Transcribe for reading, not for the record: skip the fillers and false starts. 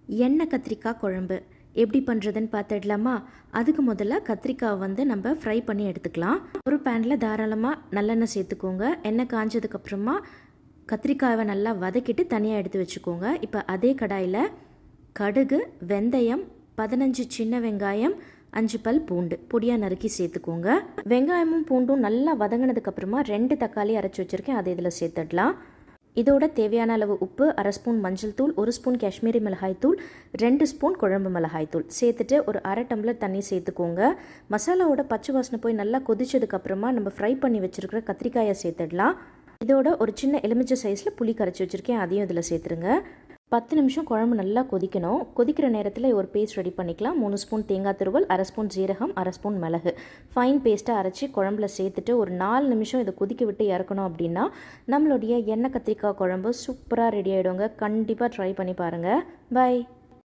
எண்ணெய் கத்திரிக்காய் குழம்பு எப்படி பண்ணுறதுன்னு பார்த்துடலாமா? அதுக்கு முதல்ல கத்திரிக்காய் வந்து நம்ம ஃப்ரை பண்ணி எடுத்துக்கலாம். ஒரு பேனில் தாராளமாக நல்லெண்ணெய் சேர்த்துக்கோங்க. எண்ணெய் காஞ்சதுக்கப்புறமா கத்திரிக்காயை நல்லா வதக்கிட்டு தனியாக எடுத்து வச்சுக்கோங்க. இப்போ அதே கடாயில் கடுகு, வெந்தயம், 15 சின்ன வெங்காயம், 5 பல் பூண்டு பொடியாக நறுக்கி சேர்த்துக்கோங்க. வெங்காயமும் பூண்டும் நல்லா வதங்கினதுக்கப்புறமா 2 தக்காளி அரைச்சி வச்சுருக்கேன், அதை இதில் சேர்த்துடலாம். இதோட தேவையான அளவு உப்பு, 1/2 ஸ்பூன் மஞ்சள் தூள், 1 ஸ்பூன் காஷ்மீரி மிளகாய் தூள், 2 ஸ்பூன் குழம்பு மிளகாய் தூள் சேர்த்துட்டு ஒரு 1/2 டம்ளர் தண்ணி சேர்த்துக்கோங்க. மசாலாவோட பச்சை வாசனை போய் நல்லா கொதிச்சதுக்கப்புறமா நம்ம ஃப்ரை பண்ணி வச்சுருக்கிற கத்திரிக்காயை சேர்த்துடலாம். இதோட ஒரு சின்ன எலுமிச்சை சைஸில் புளி கரைச்சி வச்சுருக்கேன், அதையும் இதில் சேர்த்துருங்க. 10 நிமிஷம் குழம்பு நல்லா கொதிக்கணும். கொதிக்கிற நேரத்தில் ஒரு பேஸ்ட் ரெடி பண்ணிக்கலாம். 3 ஸ்பூன் தேங்காய் துருவல், 1/2 ஸ்பூன் ஜீரகம், 1/2 ஸ்பூன் மிளகு ஃபைன் பேஸ்ட்டாக அரைச்சி குழம்புல சேர்த்துட்டு ஒரு 4 நிமிஷம் இதை கொதிக்க விட்டு இறக்கணும். அப்படின்னா நம்மளுடைய எண்ணெய் கத்திரிக்காய் குழம்பு சூப்பராக ரெடி ஆகிடுங்க. கண்டிப்பாக ட்ரை பண்ணி பாருங்கள். பை.